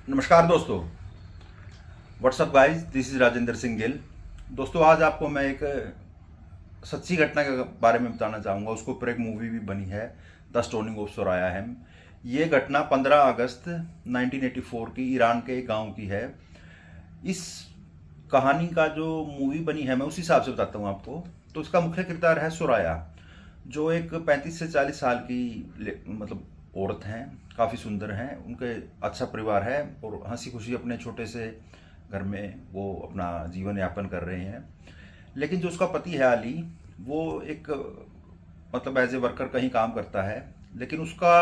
नमस्कार दोस्तों। WhatsApp guys, this is Rajendra Singh Gill. दोस्तों, आज आपको मैं एक सच्ची घटना के बारे में बताना चाहूँगा। उसके ऊपर एक मूवी भी बनी है, द स्टोनिंग ऑफ सोराया हैम। ये घटना 15 अगस्त 1984 की ईरान के एक गांव की है। इस कहानी का जो मूवी बनी है, मैं उस हिसाब से बताता हूँ आपको। तो इसका मुख्य किरदार है सोराया, जो एक 35 से 40 साल की मतलब औरत हैं। काफ़ी सुंदर हैं, उनके अच्छा परिवार है और हंसी खुशी अपने छोटे से घर में वो अपना जीवन यापन कर रहे हैं। लेकिन जो उसका पति है अली, वो एक मतलब एज ए वर्कर कहीं काम करता है, लेकिन उसका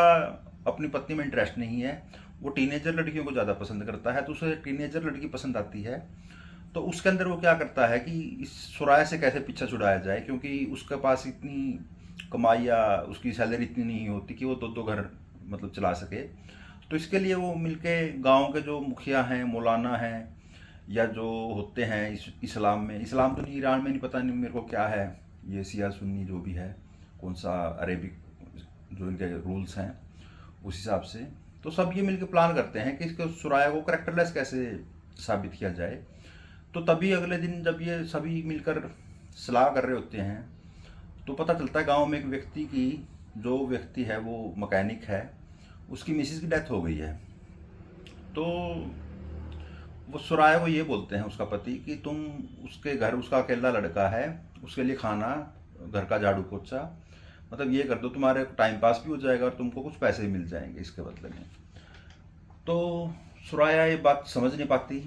अपनी पत्नी में इंटरेस्ट नहीं है। वो टीनेजर लड़कियों को ज़्यादा पसंद करता है। तो उसे टीनेजर लड़की पसंद आती है, तो उसके अंदर वो क्या करता है कि इस सुराया से कैसे पीछा छुड़ाया जाए, क्योंकि उसके पास इतनी कमाई या उसकी सैलरी इतनी नहीं होती कि वो दो घर मतलब चला सके। तो इसके लिए वो मिलके गांव के जो मुखिया हैं, मौलाना हैं, या जो होते हैं इस्लाम में, इस्लाम तो नहीं, ईरान में नहीं, पता नहीं मेरे को क्या है, ये सिया सुन्नी जो भी है, कौन सा अरेबिक जो इनके रूल्स हैं उस हिसाब से, तो सब ये मिलके प्लान करते हैं कि इसके सुराया को करेक्टरलेस कैसे साबित किया जाए। तो तभी अगले दिन जब ये सभी मिलकर सलाह कर रहे होते हैं, तो पता चलता है गांव में एक व्यक्ति की, जो व्यक्ति है वो मैकेनिक है, उसकी मिसेज की डेथ हो गई है। तो वो सुराया को ये बोलते हैं, उसका पति, कि तुम उसके घर, उसका अकेला लड़का है, उसके लिए खाना, घर का झाड़ू पोछा, मतलब ये कर दो, तुम्हारे टाइम पास भी हो जाएगा और तुमको कुछ पैसे भी मिल जाएंगे इसके बदले में। तो सुराया ये बात समझ नहीं पाती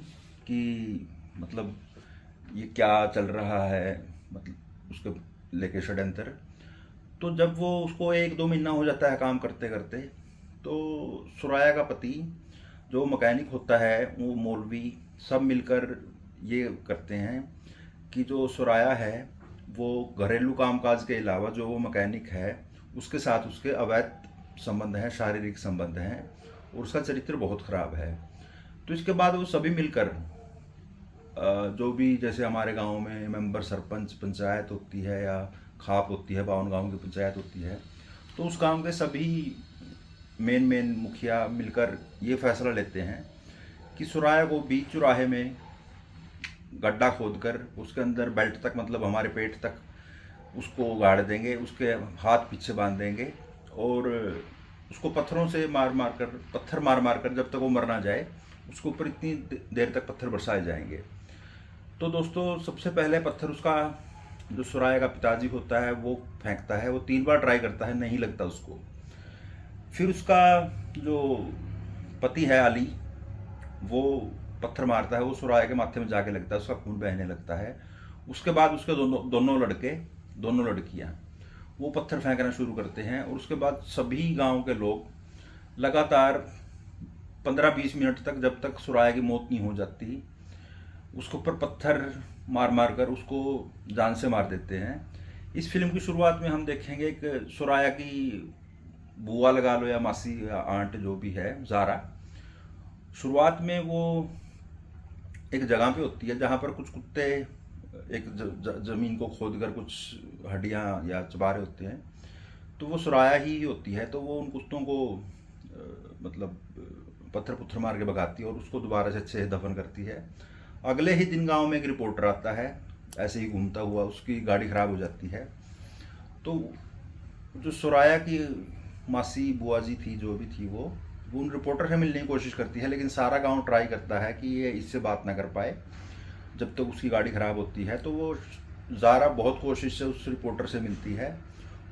कि मतलब ये क्या चल रहा है, मतलब उसके लेके षड्यंत्र। तो जब वो उसको 1-2 महीना हो जाता है काम करते करते, तो सुराया का पति जो मैकेनिक होता है, वो मौलवी, सब मिलकर ये करते हैं कि जो सुराया है वो घरेलू कामकाज के अलावा जो वो मैकेनिक है उसके साथ उसके अवैध संबंध हैं, शारीरिक संबंध हैं, और उसका चरित्र बहुत खराब है। तो इसके बाद वो सभी मिलकर जो भी, जैसे हमारे गांव में मेंबर सरपंच पंचायत होती है या खाप होती है, 52 गाँव की पंचायत होती है, तो उस गांव के सभी मेन मुखिया मिलकर ये फैसला लेते हैं कि सुराया को बीच चौराहे में गड्ढा खोदकर उसके अंदर बेल्ट तक, मतलब हमारे पेट तक उसको गाड़ देंगे, उसके हाथ पीछे बांध देंगे और उसको पत्थर मार मार कर जब तक वो मर ना जाए, उसके ऊपर इतनी देर तक पत्थर बरसाए जाएंगे। तो दोस्तों, सबसे पहले पत्थर उसका जो सुराया का पिताजी होता है वो फेंकता है। वो 3 बार ट्राई करता है, नहीं लगता उसको। फिर उसका जो पति है अली, वो पत्थर मारता है, वो सुराया के माथे में जाके लगता है, उसका खून बहने लगता है। उसके बाद उसके दोनों लड़कियां वो पत्थर फेंकना शुरू करते हैं, और उसके बाद सभी गांव के लोग लगातार 15-20 मिनट तक, जब तक सुराया की मौत नहीं हो जाती, उसके ऊपर पत्थर मार मार कर उसको जान से मार देते हैं। इस फिल्म की शुरुआत में हम देखेंगे एक सुराया की बुआ लगा लो या मासी या आंट जो भी है, ज़ारा, शुरुआत में वो एक जगह पे होती है जहाँ पर कुछ कुत्ते एक ज़मीन को खोद कर कुछ हड्डियाँ या चबारे होते हैं। तो वो सुराया ही होती है, तो वो उन कुत्तों को मतलब पत्थर पुत्थर मार के भगाती है और उसको दोबारा से अच्छे से दफन करती है। अगले ही दिन गांव में एक रिपोर्टर आता है, ऐसे ही घूमता हुआ, उसकी गाड़ी खराब हो जाती है। तो जो सुराया की मासी बुआ जी थी, जो भी थी, वो उन रिपोर्टर से मिलने की कोशिश करती है, लेकिन सारा गांव ट्राई करता है कि ये इससे बात ना कर पाए जब तक उसकी गाड़ी खराब होती है। तो वो ज़ारा बहुत कोशिश से उस रिपोर्टर से मिलती है,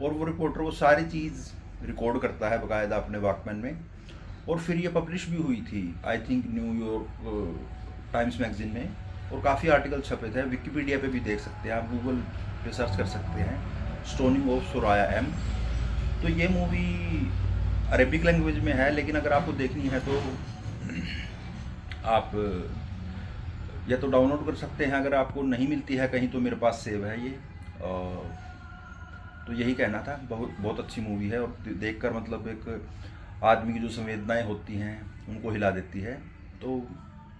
और वो रिपोर्टर वो सारी चीज़ रिकॉर्ड करता है बाकायदा अपने वॉकमैन में। और फिर ये पब्लिश भी हुई थी, I think New York times magazine में, और काफ़ी आर्टिकल छपे थे। विकिपीडिया पे भी देख सकते हैं आप, गूगल पे सर्च कर सकते हैं, स्टोनिंग ऑफ सोराया एम। तो ये मूवी अरेबिक लैंग्वेज में है, लेकिन अगर आपको देखनी है तो आप या तो डाउनलोड कर सकते हैं, अगर आपको नहीं मिलती है कहीं तो मेरे पास सेव है ये। तो यही कहना था। बहुत बहुत अच्छी मूवी है, और देखकर मतलब एक आदमी की जो संवेदनाएं होती हैं उनको हिला देती है। तो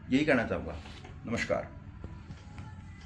यही कहना चाहूँगा। नमस्कार।